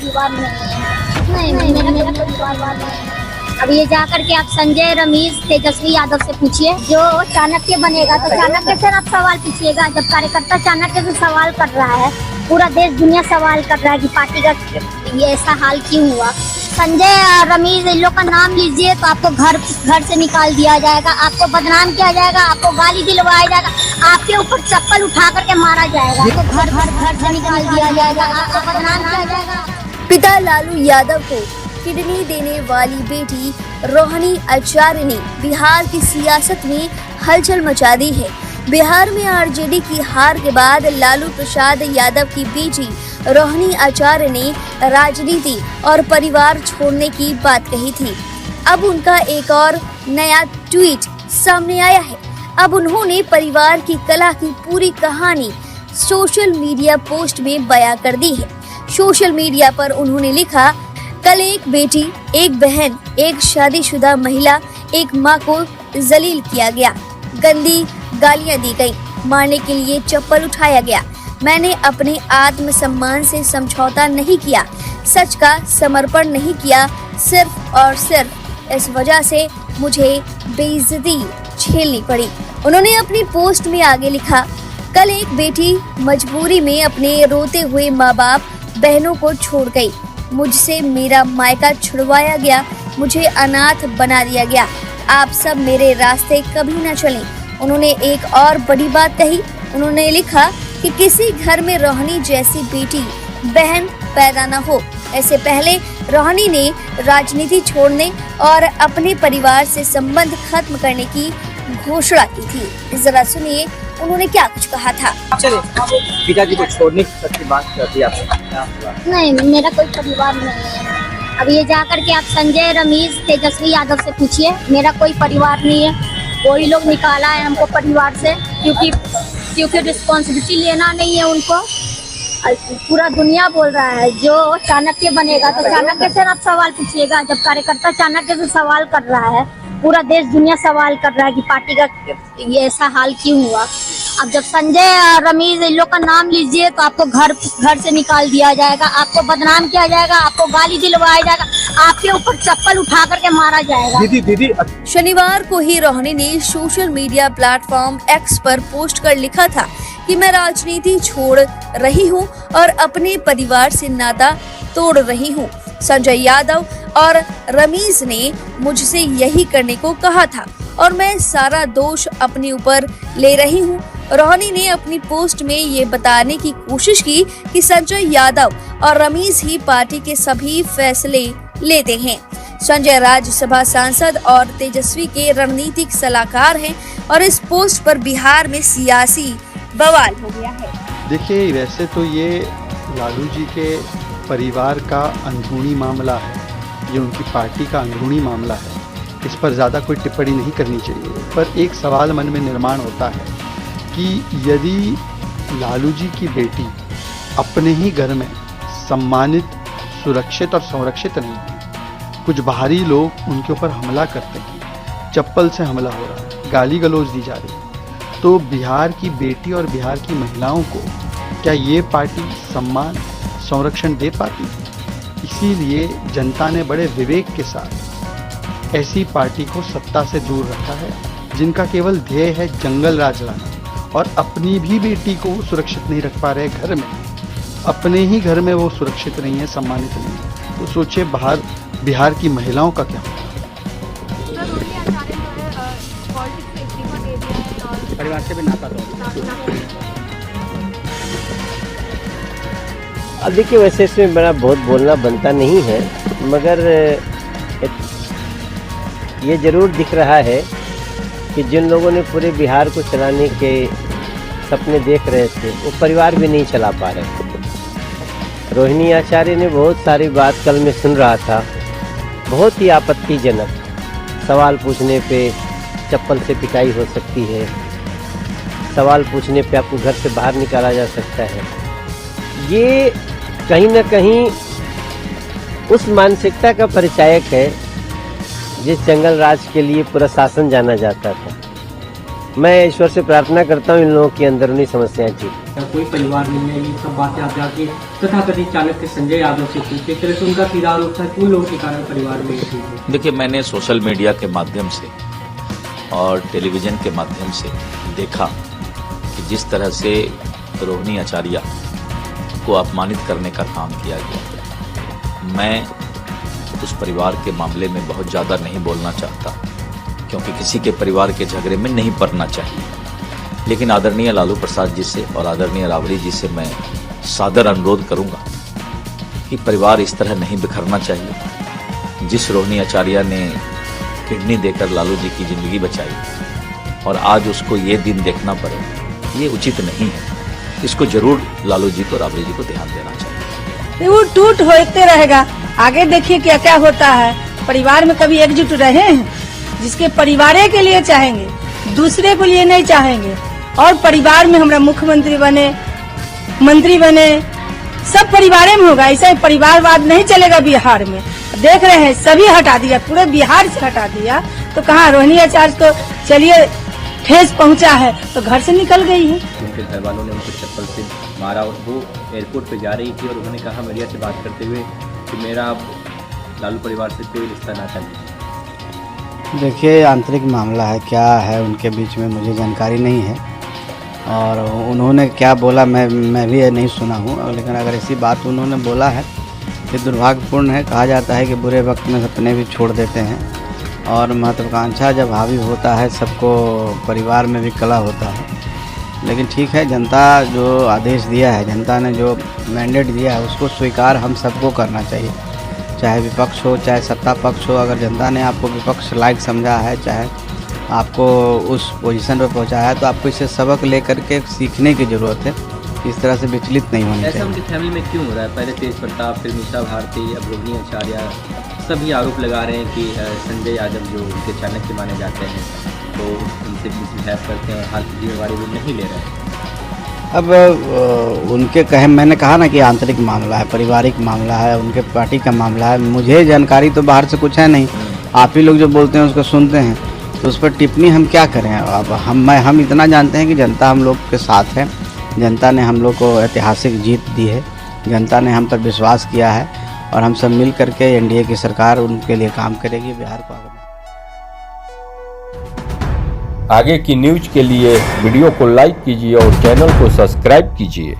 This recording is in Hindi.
परिवार नहीं, मेरा कोई परिवार नहीं। अब ये जाकर के आप संजय, रमेश, तेजस्वी यादव से पूछिए, जो चाणक्य बनेगा तो चाणक्य से आप सवाल पूछिएगा। जब कार्यकर्ता चाणक्य से सवाल कर रहा है, पूरा देश दुनिया सवाल कर रहा है कि पार्टी का ये ऐसा हाल क्यों हुआ। संजय और रमेश, इन लोग का नाम लीजिए तो आपको घर से निकाल दिया जाएगा, आपको बदनाम किया जाएगा, आपको गाली दिलवाया जाएगा, आपके ऊपर चप्पल उठा करके मारा जाएगा, आपको घर से निकाल दिया जाएगा, आपको बदनाम किया जाएगा। पिता लालू यादव को किडनी देने वाली बेटी रोहिणी आचार्य ने बिहार की सियासत में हलचल मचा दी है। बिहार में आरजेडी की हार के बाद लालू प्रसाद यादव की बेटी रोहिणी आचार्य ने राजनीति और परिवार छोड़ने की बात कही थी। अब उनका एक और नया ट्वीट सामने आया है। अब उन्होंने परिवार की कला की पूरी कहानी सोशल मीडिया पोस्ट में बयां कर दी है। सोशल मीडिया पर उन्होंने लिखा, कल एक बेटी, एक बहन, एक शादीशुदा महिला, एक माँ को जलील किया गया, गंदी गालियां दी गई, मारने के लिए चप्पल उठाया गया। मैंने अपने आत्मसम्मान से समझौता नहीं किया, सच का समर्पण नहीं किया, सिर्फ और सिर्फ इस वजह से मुझे बेइज्जती झेलनी पड़ी। उन्होंने अपनी पोस्ट में आगे लिखा, कल एक बेटी मजबूरी में अपने रोते हुए माँ बाप, बहनों को छोड़ गई, मुझसे मेरा मायका छुड़वाया गया, मुझे अनाथ बना दिया गया। आप सब मेरे रास्ते कभी न चलें। उन्होंने एक और बड़ी बात कही। उन्होंने लिखा कि किसी घर में रोहिणी जैसी बेटी बहन पैदा न हो। ऐसे पहले रोहिणी ने राजनीति छोड़ने और अपने परिवार से संबंध खत्म करने की घोषणा की थी। जरा सुनिए उन्होंने क्या कुछ कहा था। चलिए, पिताजी को छोड़ने की बात करती है आपसे। नहीं, मेरा कोई परिवार नहीं है। अब ये जाकर के आप संजय, रमेश, तेजस्वी यादव से पूछिए, मेरा कोई परिवार नहीं है। वही लोग निकाला है हमको परिवार से, क्योंकि रिस्पॉन्सिबिलिटी लेना नहीं है उनको। पूरा दुनिया बोल रहा है जो चाणक्य बनेगा तो चाणक्य से आप सवाल पूछिएगा। जब कार्यकर्ता चाणक्य से सवाल कर रहा है, पूरा देश दुनिया सवाल कर रहा है कि पार्टी का ये ऐसा हाल क्यों हुआ। अब जब संजय और रमेश, इन लोग का नाम लीजिए तो आपको घर से निकाल दिया जाएगा, आपको बदनाम किया जाएगा, आपको गाली दिलवाया जाएगा, आपके ऊपर चप्पल उठा करके मारा जाएगा। दीदी शनिवार को ही रोहिणी ने सोशल मीडिया प्लेटफॉर्म एक्स पर पोस्ट कर लिखा था कि मैं राजनीति छोड़ रही हूं और अपने परिवार से नाता तोड़ रही हूं। संजय यादव और रमेश ने मुझसे यही करने को कहा था और मैं सारा दोष अपने ऊपर ले रही हूं। रोहिणी ने अपनी पोस्ट में ये बताने की कोशिश की कि संजय यादव और रमेश ही पार्टी के सभी फैसले लेते हैं। संजय राज्यसभा सांसद और तेजस्वी के रणनीतिक सलाहकार हैं और इस पोस्ट पर बिहार में सियासी बवाल हो गया है। देखिए, वैसे तो ये लालू जी के परिवार का अंदरूनी मामला है, ये उनकी पार्टी का अंदरूनी मामला है, इस पर ज़्यादा कोई टिप्पणी नहीं करनी चाहिए। पर एक सवाल मन में निर्माण होता है कि यदि लालू जी की बेटी अपने ही घर में सम्मानित, सुरक्षित और संरक्षित नहीं है, कुछ बाहरी लोग उनके ऊपर हमला करते हैं, चप्पल से हमला हो रहा है, गाली गलौज दी जा रही है, तो बिहार की बेटी और बिहार की महिलाओं को क्या ये पार्टी सम्मान, संरक्षण दे पाती? इसीलिए जनता ने बड़े विवेक के साथ ऐसी पार्टी को सत्ता से दूर रखा है, जिनका केवल ध्येय है जंगल राज लाना, और अपनी भी बेटी को सुरक्षित नहीं रख पा रहे घर में, अपने ही घर में वो सुरक्षित नहीं है, सम्मानित नहीं है, तो सोचिए बाहर बिहार की महिलाओं का क्या होगा। परिवार से भी नाता अब देखिए, वैसे इसमें बड़ा बहुत बोलना बनता नहीं है, मगर ये जरूर दिख रहा है कि जिन लोगों ने पूरे बिहार को चलाने के सपने देख रहे थे, वो परिवार भी नहीं चला पा रहे। रोहिणी आचार्य ने बहुत सारी बात कल मैं सुन रहा था, बहुत ही आपत्तिजनक। सवाल पूछने पे चप्पल से पिटाई हो सकती है, सवाल पूछने पे आपको घर से बाहर निकाला जा सकता है। ये कहीं ना कहीं उस मानसिकता का परिचायक है जिस जंगल राज के लिए पूरा शासन जाना जाता था। मैं ईश्वर से प्रार्थना करता हूँ इन लोगों की अंदरूनी समस्याएं ठीक। कोई परिवार नहीं है, ये सब बातें आप जाके तथाकथित चाणक्य संजय यादव से पूछे, एक तरह से उनका सीधा आरोप था कि उन लोगों के कारण परिवार में ये चीज़ हुई। देखिए, मैंने सोशल मीडिया के माध्यम से और टेलीविज़न के माध्यम से देखा कि जिस तरह से रोहिणी आचार्य को अपमानित करने का काम किया गया। मैं उस परिवार के मामले में बहुत ज़्यादा नहीं बोलना चाहता, क्योंकि किसी के परिवार के झगड़े में नहीं पड़ना चाहिए। लेकिन आदरणीय लालू प्रसाद जी से और आदरणीय राबड़ी जी से मैं सादर अनुरोध करूंगा कि परिवार इस तरह नहीं बिखरना चाहिए। जिस रोहिणी आचार्य ने किडनी देकर लालू जी की ज़िंदगी बचाई और आज उसको ये दिन देखना पड़े, ये उचित नहीं है। इसको जरूर लालू जी को, राबड़ी जी को ध्यान देना चाहिए। वो टूट होते रहेगा, आगे देखिए क्या क्या होता है। परिवार में कभी एकजुट रहे हैं, जिसके परिवार के लिए चाहेंगे, दूसरे के लिए नहीं चाहेंगे। और परिवार में हमारा मुख्यमंत्री बने, मंत्री बने, सब परिवार में होगा। ऐसा परिवारवाद नहीं चलेगा बिहार में। देख रहे हैं सभी हटा दिया, पूरे बिहार से हटा दिया, तो कहाँ रोहिणी आचार्य को चलिए ठेस पहुंचा है तो घर से निकल गई है। उनके घर वालों ने उनको चप्पल से मारा और वो एयरपोर्ट पे जा रही थी और उन्होंने कहा मीडिया से बात करते हुए कि मेरा अब लालू परिवार से कोई रिश्ता नाता नहीं। देखिए, आंतरिक मामला है, क्या है उनके बीच में मुझे जानकारी नहीं है और उन्होंने क्या बोला मैं भी नहीं सुना हूँ। लेकिन अगर ऐसी बात उन्होंने बोला है तो दुर्भाग्यपूर्ण है। कहा जाता है कि बुरे वक्त में सपने भी छोड़ देते हैं और महत्वाकांक्षा जब हावी होता है सबको परिवार में भी कला होता है। लेकिन ठीक है, जनता जो आदेश दिया है, जनता ने जो मैंडेट दिया है उसको स्वीकार हम सबको करना चाहिए, चाहे विपक्ष हो चाहे सत्ता पक्ष हो। अगर जनता ने आपको विपक्ष लायक समझा है, चाहे आपको उस पोजीशन पर पहुंचाया है, तो आपको इससे सबक लेकर के सीखने की ज़रूरत है। इस तरह से विचलित नहीं होना चाहिए। ऐसा उनकी फैमिली में क्यों हो रहा है? पहले तेज प्रताप, फिर मीसा भारती, अब रोहिणी आचार्य, सभी आरोप लगा रहे हैं कि संजय यादव जो उनके चाणक्य माने जाते हैं तो उनसे मिसबिहेव करते हैं और हाल की जिम्मेवारी वो नहीं ले रहे हैं। अब उनके कहे, मैंने कहा ना कि आंतरिक मामला है, पारिवारिक मामला है, उनके पार्टी का मामला है। मुझे जानकारी तो बाहर से कुछ है नहीं, आप ही लोग जो बोलते हैं उसको सुनते हैं, तो उस पर टिप्पणी हम क्या करें। अब हम इतना जानते हैं कि जनता हम लोग के साथ है, जनता ने हम लोग को ऐतिहासिक जीत दी है, जनता ने हम पर विश्वास किया है और हम सब मिल करके एनडीए की सरकार उनके लिए काम करेगी। बिहार को आगे की न्यूज के लिए वीडियो को लाइक कीजिए और चैनल को सब्सक्राइब कीजिए।